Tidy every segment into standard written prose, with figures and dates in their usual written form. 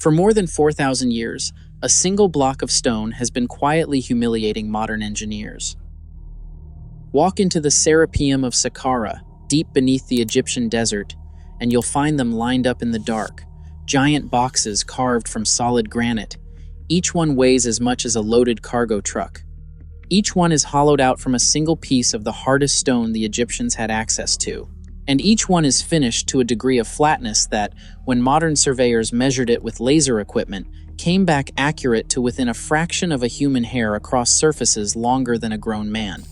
For more than 4,000 years, a single block of stone has been quietly humiliating modern engineers. Walk into the Serapeum of Saqqara, deep beneath the Egyptian desert, and you'll find them lined up in the dark, giant boxes carved from solid granite. Each one weighs as much as a loaded cargo truck. Each one is hollowed out from a single piece of the hardest stone the Egyptians had access to. And each one is finished to a degree of flatness that, when modern surveyors measured it with laser equipment, came back accurate to within a fraction of a human hair across surfaces longer than a grown man.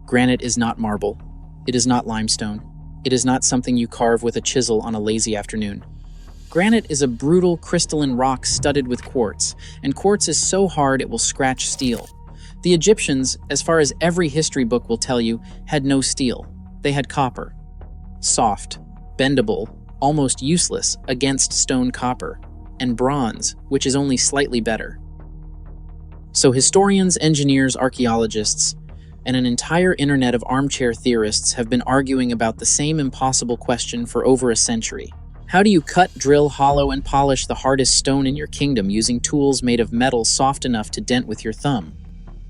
Granite is not marble. It is not limestone. It is not something you carve with a chisel on a lazy afternoon. Granite is a brutal, crystalline rock studded with quartz, and quartz is so hard it will scratch steel. The Egyptians, as far as every history book will tell you, had no steel. They had copper. Soft, bendable, almost useless against stone copper, and bronze, which is only slightly better. So historians, engineers, archaeologists, and an entire internet of armchair theorists have been arguing about the same impossible question for over a century. How do you cut, drill, hollow, and polish the hardest stone in your kingdom using tools made of metal soft enough to dent with your thumb?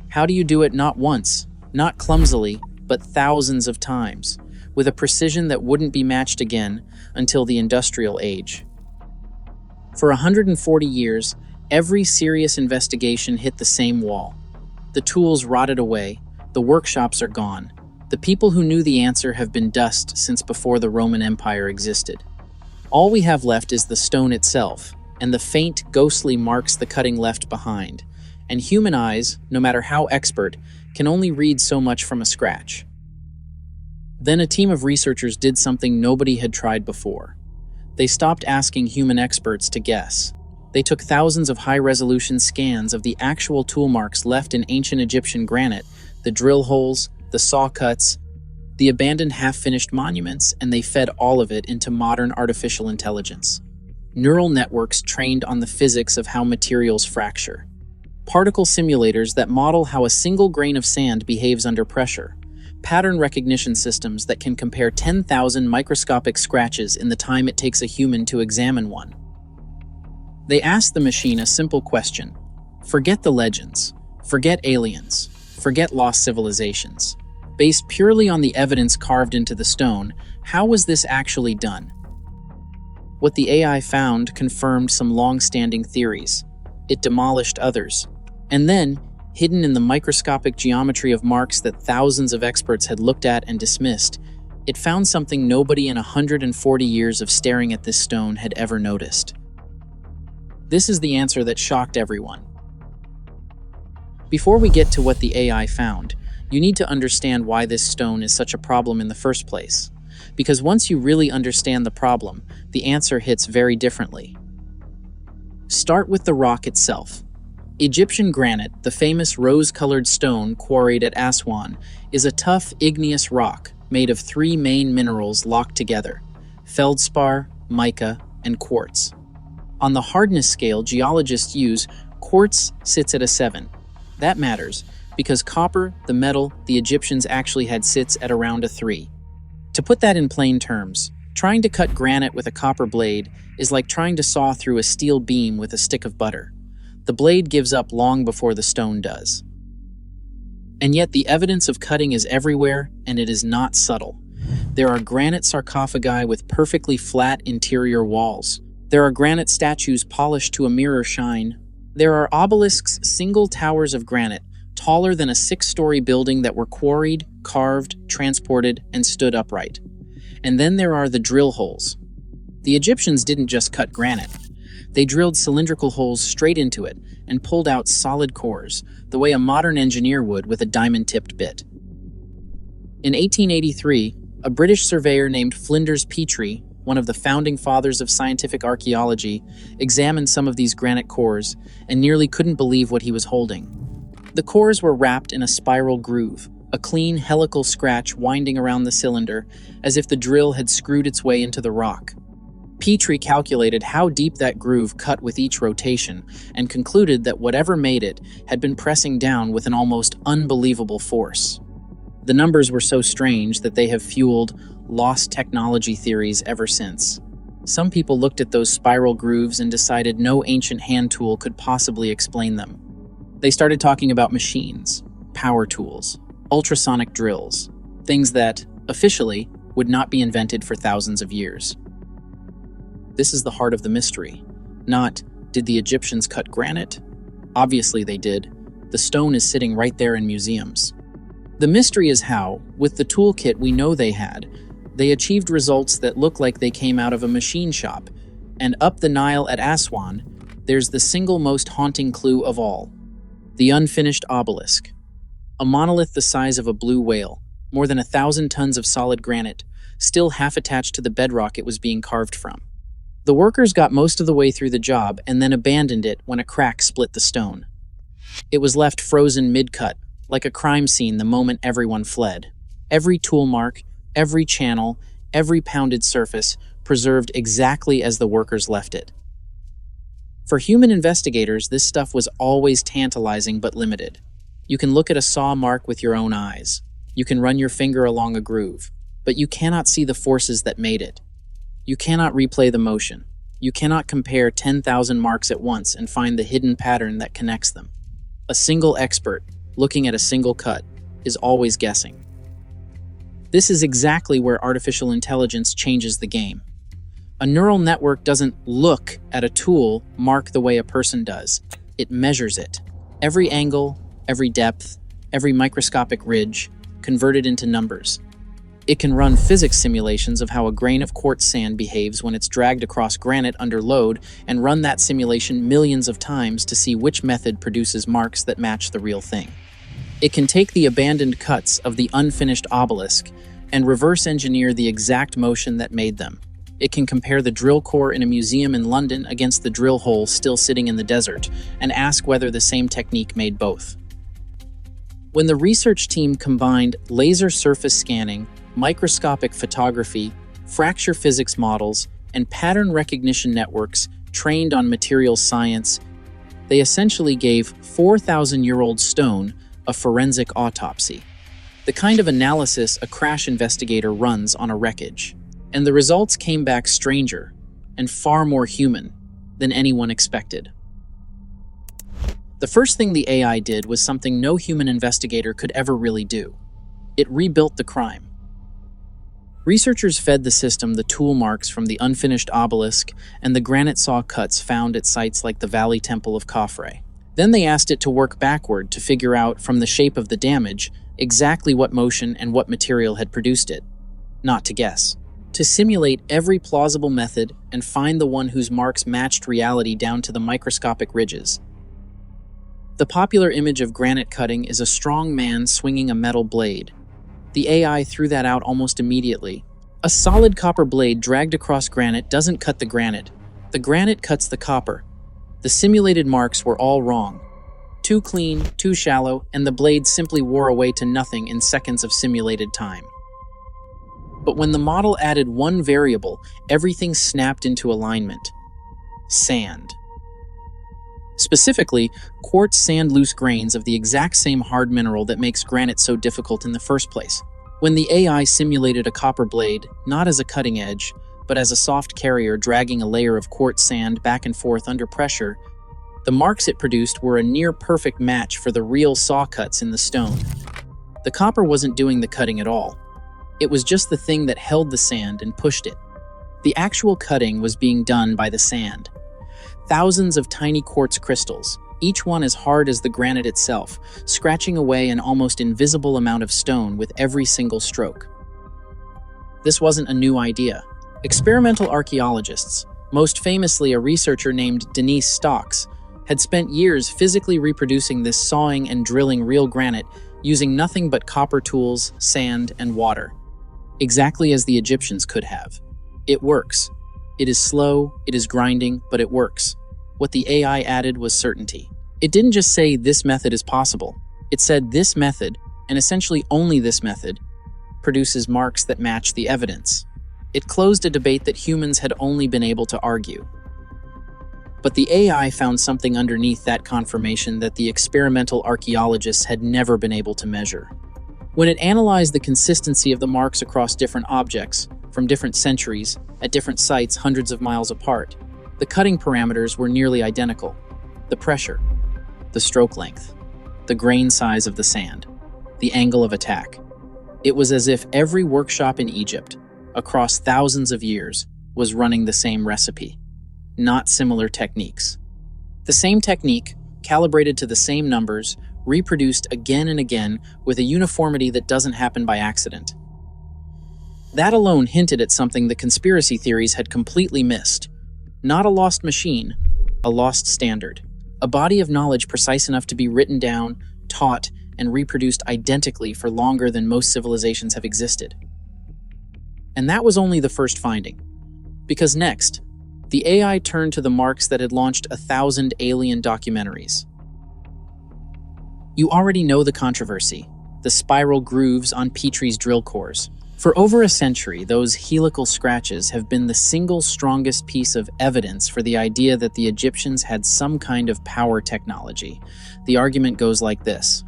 How do you do it not once, not clumsily, but thousands of times, with a precision that wouldn't be matched again until the industrial age? For 140 years, every serious investigation hit the same wall. The tools rotted away, the workshops are gone. The people who knew the answer have been dust since before the Roman Empire existed. All we have left is the stone itself, and the faint, ghostly marks the cutting left behind. And human eyes, no matter how expert, can only read so much from a scratch. Then a team of researchers did something nobody had tried before. They stopped asking human experts to guess. They took thousands of high-resolution scans of the actual tool marks left in ancient Egyptian granite, the drill holes, the saw cuts, the abandoned half-finished monuments, and they fed all of it into modern artificial intelligence. Neural networks trained on the physics of how materials fracture. Particle simulators that model how a single grain of sand behaves under pressure. Pattern recognition systems that can compare 10,000 microscopic scratches in the time it takes a human to examine one. They asked the machine a simple question. Forget the legends. Forget aliens. Forget lost civilizations. Based purely on the evidence carved into the stone, how was this actually done? What the AI found confirmed some long-standing theories. It demolished others. And then, hidden in the microscopic geometry of marks that thousands of experts had looked at and dismissed, it found something nobody in 140 years of staring at this stone had ever noticed. This is the answer that shocked everyone. Before we get to what the AI found, you need to understand why this stone is such a problem in the first place. Because once you really understand the problem, the answer hits very differently. Start with the rock itself. Egyptian granite, the famous rose-colored stone quarried at Aswan, is a tough, igneous rock made of three main minerals locked together: feldspar, mica, and quartz. On the hardness scale geologists use, quartz sits at a 7. That matters, because copper, the metal the Egyptians actually had, sits at around a 3. To put that in plain terms, trying to cut granite with a copper blade is like trying to saw through a steel beam with a stick of butter. The blade gives up long before the stone does. And yet the evidence of cutting is everywhere, and it is not subtle. There are granite sarcophagi with perfectly flat interior walls. There are granite statues polished to a mirror shine. There are obelisks, single towers of granite, taller than a 6-story building that were quarried, carved, transported, and stood upright. And then there are the drill holes. The Egyptians didn't just cut granite. They drilled cylindrical holes straight into it and pulled out solid cores, the way a modern engineer would with a diamond-tipped bit. In 1883, a British surveyor named Flinders Petrie, one of the founding fathers of scientific archaeology, examined some of these granite cores and nearly couldn't believe what he was holding. The cores were wrapped in a spiral groove, a clean helical scratch winding around the cylinder, as if the drill had screwed its way into the rock. Petrie calculated how deep that groove cut with each rotation and concluded that whatever made it had been pressing down with an almost unbelievable force. The numbers were so strange that they have fueled lost technology theories ever since. Some people looked at those spiral grooves and decided no ancient hand tool could possibly explain them. They started talking about machines, power tools, ultrasonic drills, things that, officially, would not be invented for thousands of years. This is the heart of the mystery. Not, did the Egyptians cut granite? Obviously they did. The stone is sitting right there in museums. The mystery is how, with the toolkit we know they had, they achieved results that look like they came out of a machine shop. And up the Nile at Aswan, there's the single most haunting clue of all. The unfinished obelisk. A monolith the size of a blue whale, more than 1,000 tons of solid granite, still half attached to the bedrock it was being carved from. The workers got most of the way through the job and then abandoned it when a crack split the stone. It was left frozen mid-cut, like a crime scene the moment everyone fled. Every tool mark, every channel, every pounded surface, preserved exactly as the workers left it. For human investigators, this stuff was always tantalizing but limited. You can look at a saw mark with your own eyes. You can run your finger along a groove, but you cannot see the forces that made it. You cannot replay the motion. You cannot compare 10,000 marks at once and find the hidden pattern that connects them. A single expert, looking at a single cut, is always guessing. This is exactly where artificial intelligence changes the game. A neural network doesn't look at a tool mark the way a person does. It measures it. Every angle, every depth, every microscopic ridge, converted into numbers. It can run physics simulations of how a grain of quartz sand behaves when it's dragged across granite under load and run that simulation millions of times to see which method produces marks that match the real thing. It can take the abandoned cuts of the unfinished obelisk and reverse engineer the exact motion that made them. It can compare the drill core in a museum in London against the drill hole still sitting in the desert and ask whether the same technique made both. When the research team combined laser surface scanning, microscopic photography, fracture physics models, and pattern recognition networks trained on materials science, they essentially gave 4,000-year-old stone a forensic autopsy, the kind of analysis a crash investigator runs on a wreckage. And the results came back stranger and far more human than anyone expected. The first thing the AI did was something no human investigator could ever really do. It rebuilt the crime. Researchers fed the system the tool marks from the unfinished obelisk and the granite saw cuts found at sites like the Valley Temple of Khafre. Then they asked it to work backward to figure out, from the shape of the damage, exactly what motion and what material had produced it. Not to guess. To simulate every plausible method and find the one whose marks matched reality down to the microscopic ridges. The popular image of granite cutting is a strong man swinging a metal blade. The AI threw that out almost immediately. A solid copper blade dragged across granite doesn't cut the granite. The granite cuts the copper. The simulated marks were all wrong. Too clean, too shallow, and the blade simply wore away to nothing in seconds of simulated time. But when the model added one variable, everything snapped into alignment. Sand. Specifically, quartz sand loose grains of the exact same hard mineral that makes granite so difficult in the first place. When the AI simulated a copper blade, not as a cutting edge, but as a soft carrier dragging a layer of quartz sand back and forth under pressure, the marks it produced were a near-perfect match for the real saw cuts in the stone. The copper wasn't doing the cutting at all. It was just the thing that held the sand and pushed it. The actual cutting was being done by the sand. Thousands of tiny quartz crystals, each one as hard as the granite itself, scratching away an almost invisible amount of stone with every single stroke. This wasn't a new idea. Experimental archaeologists, most famously a researcher named Denise Stocks, had spent years physically reproducing this sawing and drilling real granite using nothing but copper tools, sand, and water. Exactly as the Egyptians could have. It works. It is slow, it is grinding, but it works. What the AI added was certainty. It didn't just say this method is possible. It said this method, and essentially only this method, produces marks that match the evidence. It closed a debate that humans had only been able to argue. But the AI found something underneath that confirmation that the experimental archaeologists had never been able to measure. When it analyzed the consistency of the marks across different objects, from different centuries, at different sites hundreds of miles apart. The cutting parameters were nearly identical. The pressure, the stroke length, the grain size of the sand, the angle of attack. It was as if every workshop in Egypt, across thousands of years, was running the same recipe, not similar techniques. The same technique, calibrated to the same numbers, reproduced again and again with a uniformity that doesn't happen by accident. That alone hinted at something the conspiracy theories had completely missed. Not a lost machine, a lost standard. A body of knowledge precise enough to be written down, taught, and reproduced identically for longer than most civilizations have existed. And that was only the first finding. Because next, the AI turned to the marks that had launched 1,000 alien documentaries. You already know the controversy, the spiral grooves on Petrie's drill cores. For over a century, those helical scratches have been the single strongest piece of evidence for the idea that the Egyptians had some kind of power technology. The argument goes like this.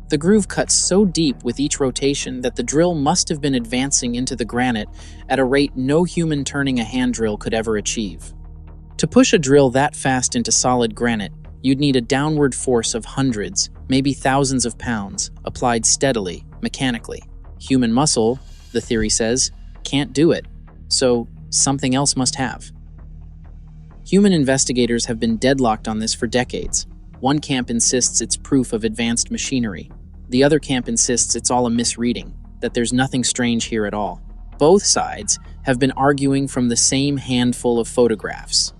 The groove cuts so deep with each rotation that the drill must have been advancing into the granite at a rate no human turning a hand drill could ever achieve. To push a drill that fast into solid granite, you'd need a downward force of hundreds, maybe thousands of pounds, applied steadily, mechanically. Human muscle, the theory says, can't do it, so something else must have. Human investigators have been deadlocked on this for decades. One camp insists it's proof of advanced machinery. The other camp insists it's all a misreading, that there's nothing strange here at all. Both sides have been arguing from the same handful of photographs.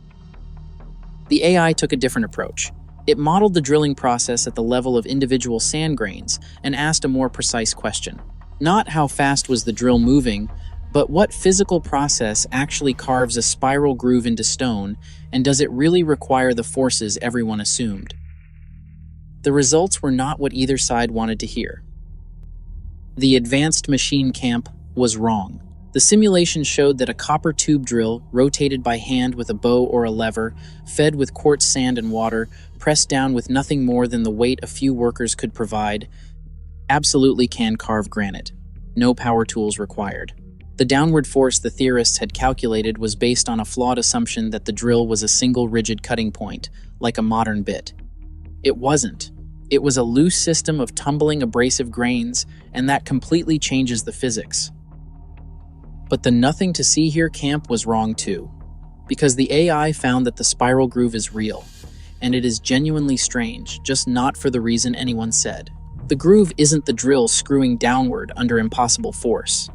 The AI took a different approach. It modeled the drilling process at the level of individual sand grains and asked a more precise question. Not how fast was the drill moving, but what physical process actually carves a spiral groove into stone, and does it really require the forces everyone assumed? The results were not what either side wanted to hear. The advanced machine camp was wrong. The simulation showed that a copper tube drill, rotated by hand with a bow or a lever, fed with quartz sand and water, pressed down with nothing more than the weight a few workers could provide, absolutely can carve granite. No power tools required. The downward force the theorists had calculated was based on a flawed assumption that the drill was a single rigid cutting point, like a modern bit. It wasn't. It was a loose system of tumbling abrasive grains, and that completely changes the physics. But the nothing to see here camp was wrong too, because the AI found that the spiral groove is real, and it is genuinely strange, just not for the reason anyone said. The groove isn't the drill screwing downward under impossible force.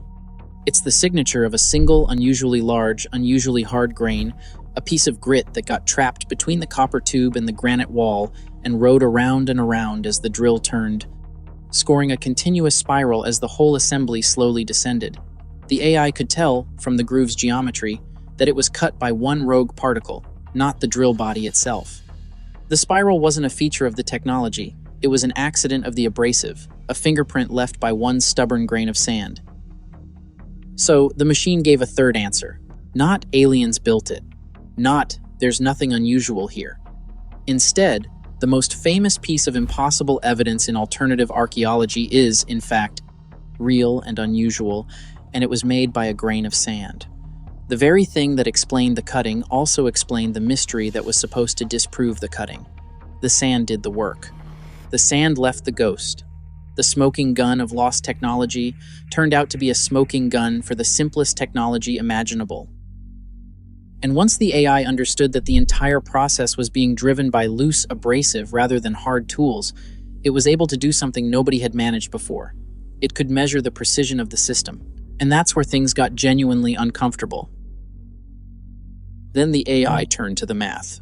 It's the signature of a single, unusually large, unusually hard grain, a piece of grit that got trapped between the copper tube and the granite wall and rode around and around as the drill turned, scoring a continuous spiral as the whole assembly slowly descended. The AI could tell, from the groove's geometry, that it was cut by one rogue particle, not the drill body itself. The spiral wasn't a feature of the technology. It was an accident of the abrasive, a fingerprint left by one stubborn grain of sand. So, the machine gave a third answer. Not aliens built it. Not, there's nothing unusual here. Instead, the most famous piece of impossible evidence in alternative archaeology is, in fact, real and unusual, and it was made by a grain of sand. The very thing that explained the cutting also explained the mystery that was supposed to disprove the cutting. The sand did the work. The sand left the ghost. The smoking gun of lost technology turned out to be a smoking gun for the simplest technology imaginable. And once the AI understood that the entire process was being driven by loose abrasive rather than hard tools, it was able to do something nobody had managed before. It could measure the precision of the system. And that's where things got genuinely uncomfortable. Then the AI turned to the math.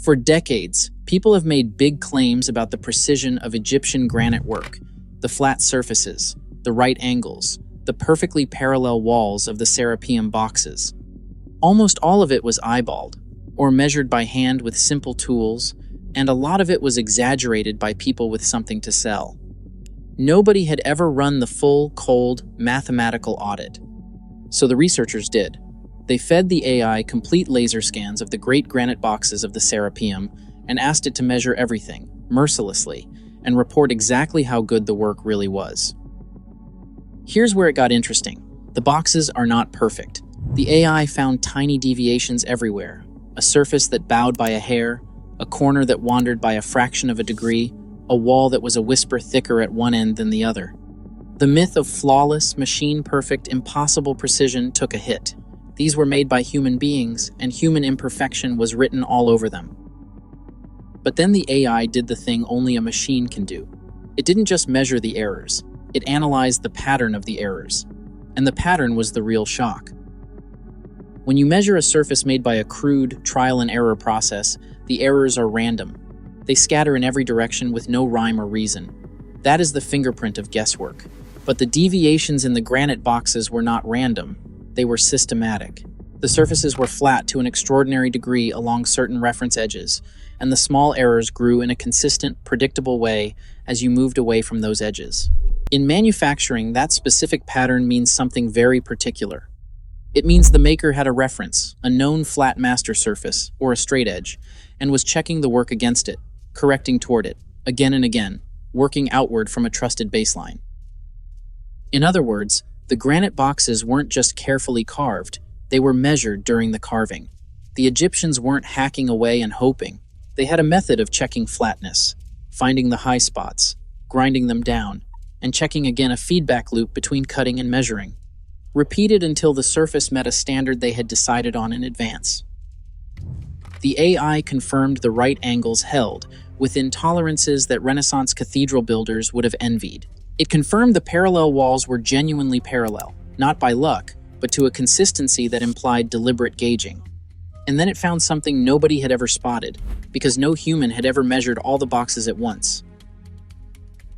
For decades, people have made big claims about the precision of Egyptian granite work, the flat surfaces, the right angles, the perfectly parallel walls of the Serapeum boxes. Almost all of it was eyeballed, or measured by hand with simple tools, and a lot of it was exaggerated by people with something to sell. Nobody had ever run the full, cold, mathematical audit. So the researchers did. They fed the AI complete laser scans of the great granite boxes of the Serapeum and asked it to measure everything, mercilessly, and report exactly how good the work really was. Here's where it got interesting. The boxes are not perfect. The AI found tiny deviations everywhere, a surface that bowed by a hair, a corner that wandered by a fraction of a degree, a wall that was a whisper thicker at one end than the other. The myth of flawless, machine-perfect, impossible precision took a hit. These were made by human beings, and human imperfection was written all over them. But then the AI did the thing only a machine can do. It didn't just measure the errors, it analyzed the pattern of the errors. And the pattern was the real shock. When you measure a surface made by a crude, trial-and-error process, the errors are random. They scatter in every direction with no rhyme or reason. That is the fingerprint of guesswork. But the deviations in the granite boxes were not random. They were systematic. The surfaces were flat to an extraordinary degree along certain reference edges, and the small errors grew in a consistent, predictable way as you moved away from those edges. In manufacturing, that specific pattern means something very particular. It means the maker had a reference, a known flat master surface, or a straight edge, and was checking the work against it, correcting toward it, again and again, working outward from a trusted baseline. In other words, the granite boxes weren't just carefully carved, they were measured during the carving. The Egyptians weren't hacking away and hoping. They had a method of checking flatness, finding the high spots, grinding them down, and checking again a feedback loop between cutting and measuring, repeated until the surface met a standard they had decided on in advance. The AI confirmed the right angles held, within tolerances that Renaissance cathedral builders would have envied. It confirmed the parallel walls were genuinely parallel, not by luck, but to a consistency that implied deliberate gauging. And then it found something nobody had ever spotted, because no human had ever measured all the boxes at once.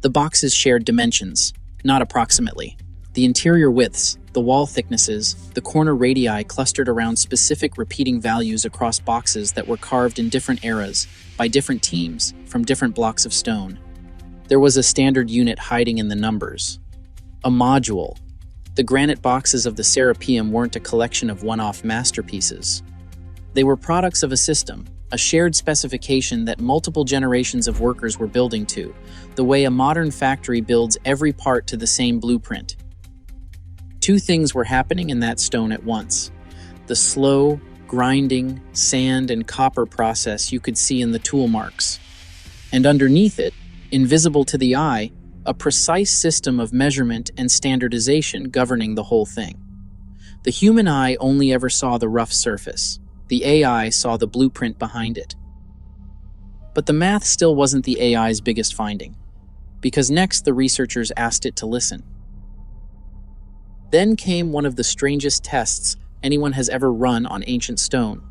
The boxes shared dimensions, not approximately. The interior widths, the wall thicknesses, the corner radii clustered around specific repeating values across boxes that were carved in different eras, by different teams, from different blocks of stone. There was a standard unit hiding in the numbers. A module. The granite boxes of the Serapeum weren't a collection of one-off masterpieces. They were products of a system, a shared specification that multiple generations of workers were building to, the way a modern factory builds every part to the same blueprint. Two things were happening in that stone at once. The slow, grinding, sand and copper process you could see in the tool marks. And underneath it, invisible to the eye, a precise system of measurement and standardization governing the whole thing. The human eye only ever saw the rough surface. The AI saw the blueprint behind it. But the math still wasn't the AI's biggest finding, because next the researchers asked it to listen. Then came one of the strangest tests anyone has ever run on ancient stone.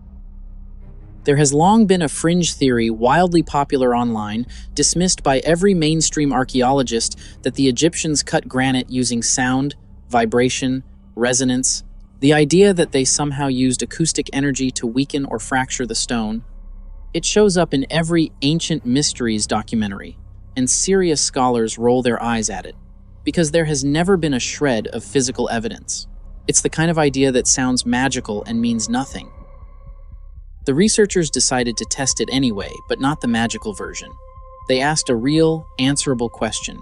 There has long been a fringe theory wildly popular online, dismissed by every mainstream archaeologist, that the Egyptians cut granite using sound, vibration, resonance. The idea that they somehow used acoustic energy to weaken or fracture the stone. It shows up in every Ancient Mysteries documentary, and serious scholars roll their eyes at it, because there has never been a shred of physical evidence. It's the kind of idea that sounds magical and means nothing. The researchers decided to test it anyway, but not the magical version. They asked a real, answerable question.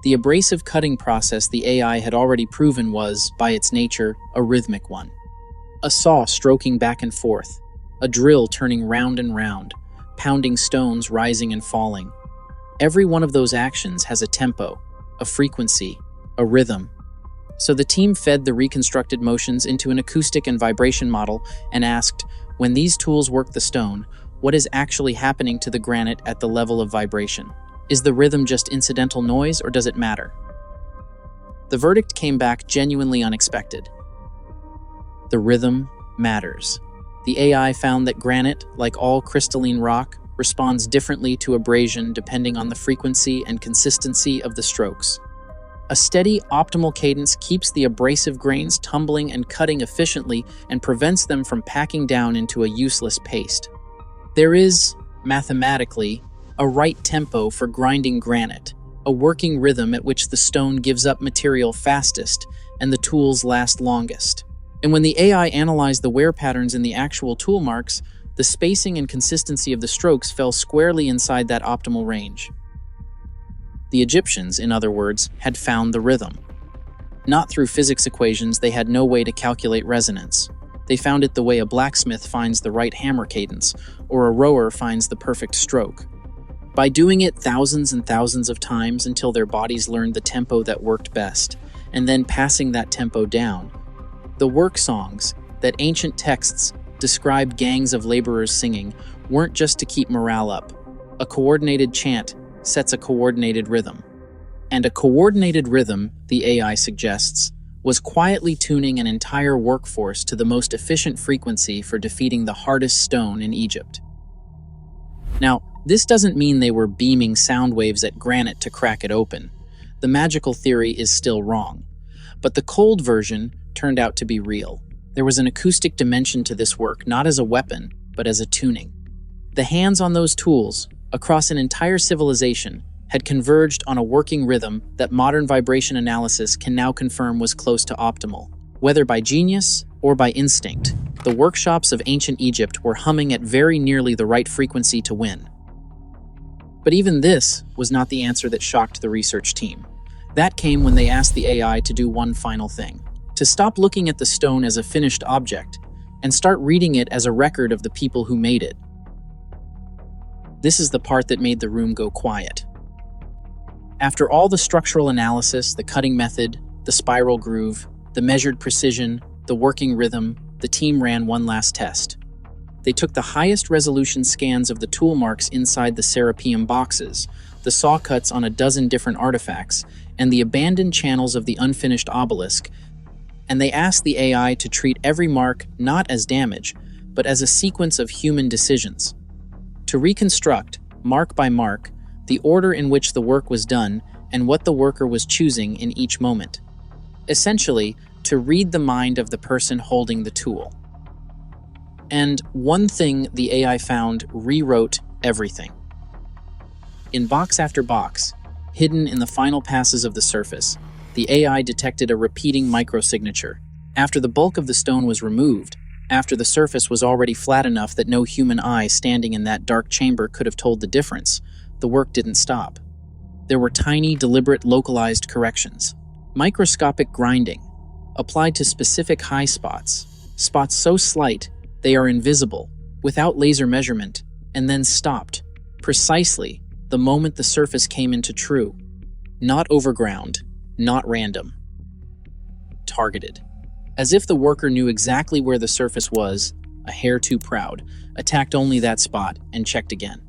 The abrasive cutting process the AI had already proven was, by its nature, a rhythmic one. A saw stroking back and forth, a drill turning round and round, pounding stones rising and falling. Every one of those actions has a tempo, a frequency, a rhythm. So the team fed the reconstructed motions into an acoustic and vibration model and asked, when these tools work the stone, what is actually happening to the granite at the level of vibration? Is the rhythm just incidental noise, or does it matter? The verdict came back genuinely unexpected. The rhythm matters. The AI found that granite, like all crystalline rock, responds differently to abrasion depending on the frequency and consistency of the strokes. A steady, optimal cadence keeps the abrasive grains tumbling and cutting efficiently and prevents them from packing down into a useless paste. There is, mathematically, a right tempo for grinding granite, a working rhythm at which the stone gives up material fastest and the tools last longest. And when the AI analyzed the wear patterns in the actual tool marks, the spacing and consistency of the strokes fell squarely inside that optimal range. The Egyptians, in other words, had found the rhythm. Not through physics equations, they had no way to calculate resonance. They found it the way a blacksmith finds the right hammer cadence, or a rower finds the perfect stroke. By doing it thousands and thousands of times until their bodies learned the tempo that worked best, and then passing that tempo down. The work songs that ancient texts describe gangs of laborers singing weren't just to keep morale up. A coordinated chant sets a coordinated rhythm. And a coordinated rhythm, the AI suggests, was quietly tuning an entire workforce to the most efficient frequency for defeating the hardest stone in Egypt. Now, this doesn't mean they were beaming sound waves at granite to crack it open. The magical theory is still wrong. But the cold version turned out to be real. There was an acoustic dimension to this work, not as a weapon, but as a tuning. The hands on those tools, across an entire civilization, had converged on a working rhythm that modern vibration analysis can now confirm was close to optimal. Whether by genius or by instinct, the workshops of ancient Egypt were humming at very nearly the right frequency to win. But even this was not the answer that shocked the research team. That came when they asked the AI to do one final thing: to stop looking at the stone as a finished object and start reading it as a record of the people who made it. This is the part that made the room go quiet. After all the structural analysis, the cutting method, the spiral groove, the measured precision, the working rhythm, the team ran one last test. They took the highest resolution scans of the tool marks inside the serapeum boxes, the saw cuts on a dozen different artifacts, and the abandoned channels of the unfinished obelisk, and they asked the AI to treat every mark not as damage, but as a sequence of human decisions. To reconstruct, mark by mark, the order in which the work was done and what the worker was choosing in each moment. Essentially, to read the mind of the person holding the tool. And one thing the AI found rewrote everything. In box after box, hidden in the final passes of the surface, the AI detected a repeating microsignature. After the bulk of the stone was removed, after the surface was already flat enough that no human eye standing in that dark chamber could have told the difference, the work didn't stop. There were tiny, deliberate, localized corrections. Microscopic grinding, applied to specific high spots, spots so slight they are invisible, without laser measurement, and then stopped, precisely the moment the surface came into true. Not overground, not random. Targeted. As if the worker knew exactly where the surface was, a hair too proud, attacked only that spot, and checked again.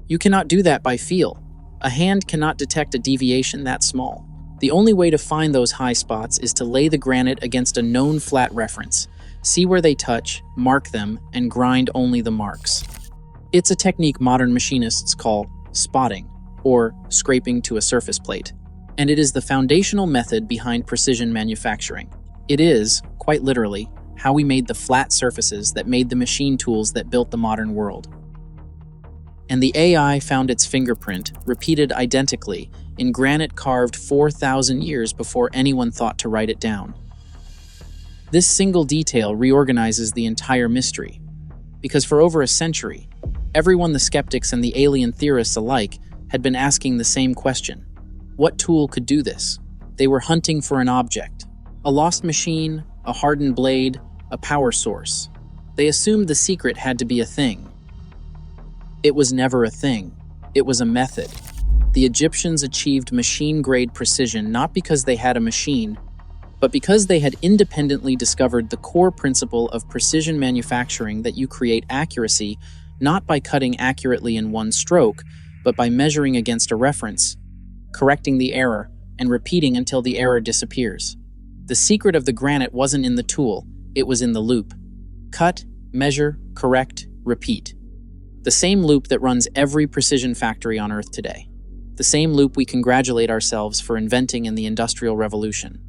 You cannot do that by feel. A hand cannot detect a deviation that small. The only way to find those high spots is to lay the granite against a known flat reference, see where they touch, mark them, and grind only the marks. It's a technique modern machinists call spotting, or scraping to a surface plate. And it is the foundational method behind precision manufacturing. It is, quite literally, how we made the flat surfaces that made the machine tools that built the modern world. And the AI found its fingerprint, repeated identically, in granite carved 4,000 years before anyone thought to write it down. This single detail reorganizes the entire mystery, because for over a century, everyone, the skeptics and the alien theorists alike, had been asking the same question. What tool could do this? They were hunting for an object, a lost machine, a hardened blade, a power source. They assumed the secret had to be a thing. It was never a thing. It was a method. The Egyptians achieved machine-grade precision not because they had a machine, but because they had independently discovered the core principle of precision manufacturing, that you create accuracy not by cutting accurately in one stroke, but by measuring against a reference, correcting the error, and repeating until the error disappears. The secret of the granite wasn't in the tool, it was in the loop. Cut, measure, correct, repeat. The same loop that runs every precision factory on Earth today. The same loop we congratulate ourselves for inventing in the Industrial Revolution.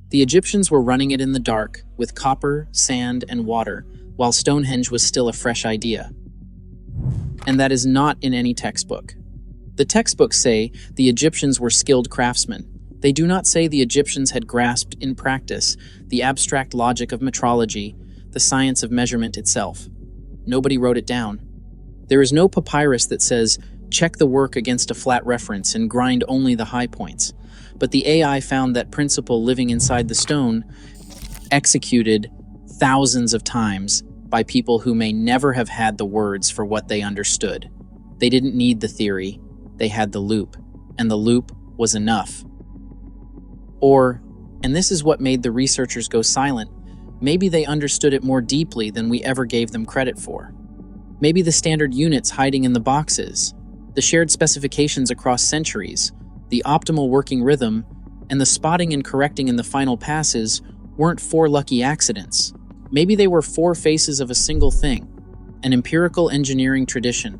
The Egyptians were running it in the dark, with copper, sand, and water, while Stonehenge was still a fresh idea. And that is not in any textbook. The textbooks say the Egyptians were skilled craftsmen. They do not say the Egyptians had grasped in practice the abstract logic of metrology, the science of measurement itself. Nobody wrote it down. There is no papyrus that says, check the work against a flat reference and grind only the high points. but the AI found that principle living inside the stone, executed thousands of times by people who may never have had the words for what they understood. They didn't need the theory, they had the loop, and the loop was enough. Or, and this is what made the researchers go silent, maybe they understood it more deeply than we ever gave them credit for. Maybe the standard units hiding in the boxes, the shared specifications across centuries, the optimal working rhythm, and the spotting and correcting in the final passes weren't 4 lucky accidents. Maybe they were 4 faces of a single thing, an empirical engineering tradition,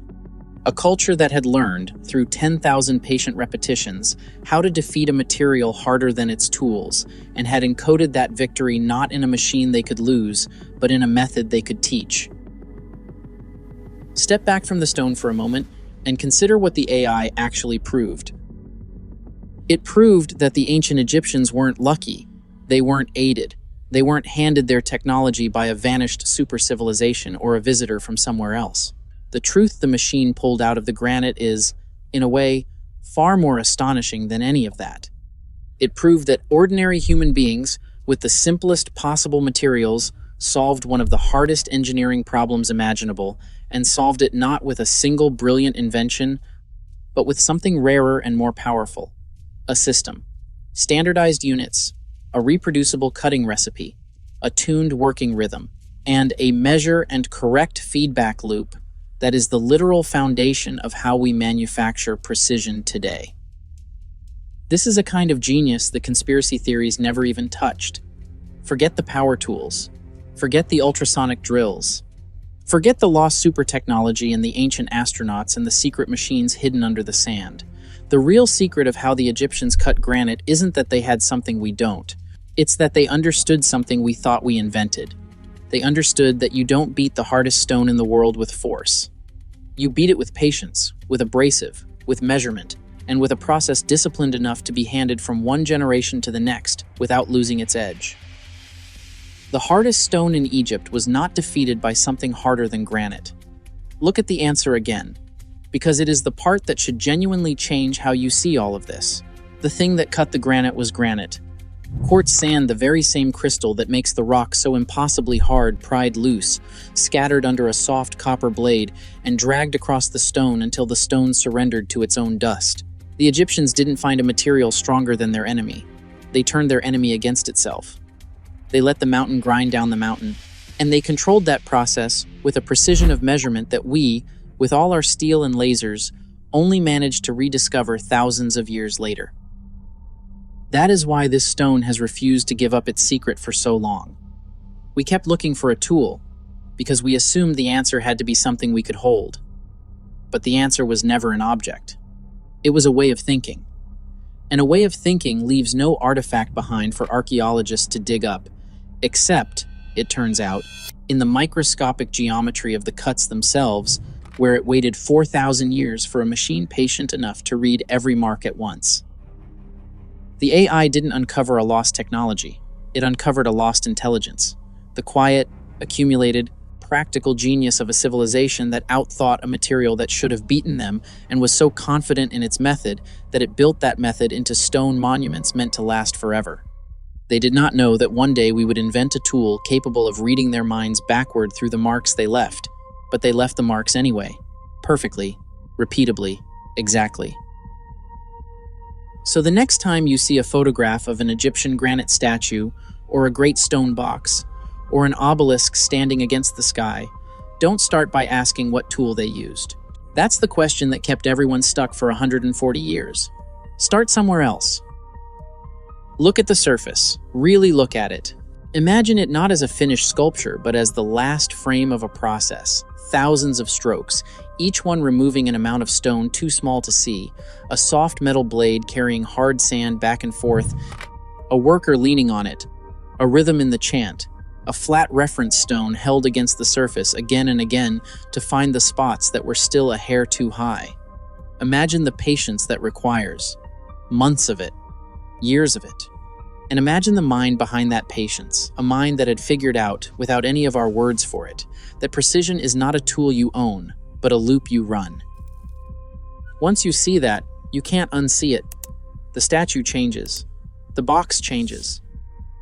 a culture that had learned, through 10,000 patient repetitions, how to defeat a material harder than its tools, and had encoded that victory not in a machine they could lose, but in a method they could teach. Step back from the stone for a moment and consider what the AI actually proved. It proved that the ancient Egyptians weren't lucky, they weren't aided, they weren't handed their technology by a vanished super-civilization or a visitor from somewhere else. The truth the machine pulled out of the granite is, in a way, far more astonishing than any of that. It proved that ordinary human beings, with the simplest possible materials, solved one of the hardest engineering problems imaginable, and solved it not with a single brilliant invention, but with something rarer and more powerful: a system, standardized units, a reproducible cutting recipe, a tuned working rhythm, and a measure and correct feedback loop that is the literal foundation of how we manufacture precision today. This is a kind of genius the conspiracy theories never even touched. Forget the power tools. Forget the ultrasonic drills. Forget the lost super technology and the ancient astronauts and the secret machines hidden under the sand. The real secret of how the Egyptians cut granite isn't that they had something we don't. It's that they understood something we thought we invented. They understood that you don't beat the hardest stone in the world with force. You beat it with patience, with abrasive, with measurement, and with a process disciplined enough to be handed from one generation to the next without losing its edge. The hardest stone in Egypt was not defeated by something harder than granite. Look at the answer again, because it is the part that should genuinely change how you see all of this. The thing that cut the granite was granite. Quartz sand, the very same crystal that makes the rock so impossibly hard, pried loose, scattered under a soft copper blade, and dragged across the stone until the stone surrendered to its own dust. The Egyptians didn't find a material stronger than their enemy. They turned their enemy against itself. They let the mountain grind down the mountain, and they controlled that process with a precision of measurement that we, with all our steel and lasers, only managed to rediscover thousands of years later. That is why this stone has refused to give up its secret for so long. We kept looking for a tool, because we assumed the answer had to be something we could hold. But the answer was never an object. It was a way of thinking. And a way of thinking leaves no artifact behind for archaeologists to dig up, except, it turns out, in the microscopic geometry of the cuts themselves, where it waited 4,000 years for a machine patient enough to read every mark at once. The AI didn't uncover a lost technology. It uncovered a lost intelligence, the quiet, accumulated, practical genius of a civilization that outthought a material that should have beaten them and was so confident in its method that it built that method into stone monuments meant to last forever. They did not know that one day we would invent a tool capable of reading their minds backward through the marks they left, but they left the marks anyway, perfectly, repeatably, exactly. So the next time you see a photograph of an Egyptian granite statue, or a great stone box, or an obelisk standing against the sky, don't start by asking what tool they used. That's the question that kept everyone stuck for 140 years. Start somewhere else. Look at the surface. Really look at it. Imagine it not as a finished sculpture, but as the last frame of a process. Thousands of strokes, each one removing an amount of stone too small to see, a soft metal blade carrying hard sand back and forth, a worker leaning on it, a rhythm in the chant, a flat reference stone held against the surface again and again to find the spots that were still a hair too high. Imagine the patience that requires. Months of it. Years of it. And imagine the mind behind that patience, a mind that had figured out, without any of our words for it, that precision is not a tool you own, but a loop you run. Once you see that, you can't unsee it. The statue changes. The box changes.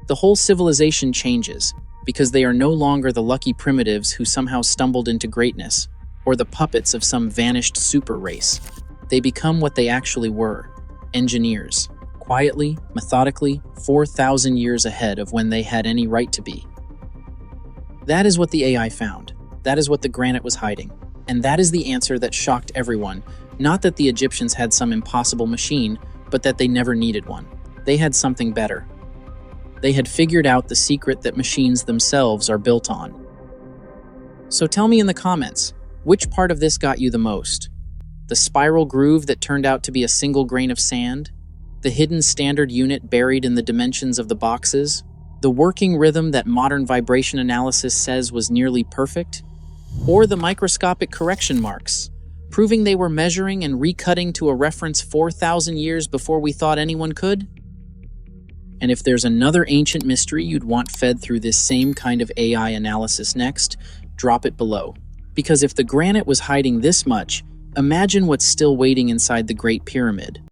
The whole civilization changes, because they are no longer the lucky primitives who somehow stumbled into greatness, or the puppets of some vanished super race. They become what they actually were: engineers, quietly, methodically, 4,000 years ahead of when they had any right to be. That is what the AI found. That is what the granite was hiding. And that is the answer that shocked everyone. Not that the Egyptians had some impossible machine, but that they never needed one. They had something better. They had figured out the secret that machines themselves are built on. So tell me in the comments, which part of this got you the most? The spiral groove that turned out to be a single grain of sand? The hidden standard unit buried in the dimensions of the boxes? The working rhythm that modern vibration analysis says was nearly perfect? Or the microscopic correction marks, proving they were measuring and recutting to a reference 4,000 years before we thought anyone could? And if there's another ancient mystery you'd want fed through this same kind of AI analysis next, drop it below. Because if the granite was hiding this much, imagine what's still waiting inside the Great Pyramid.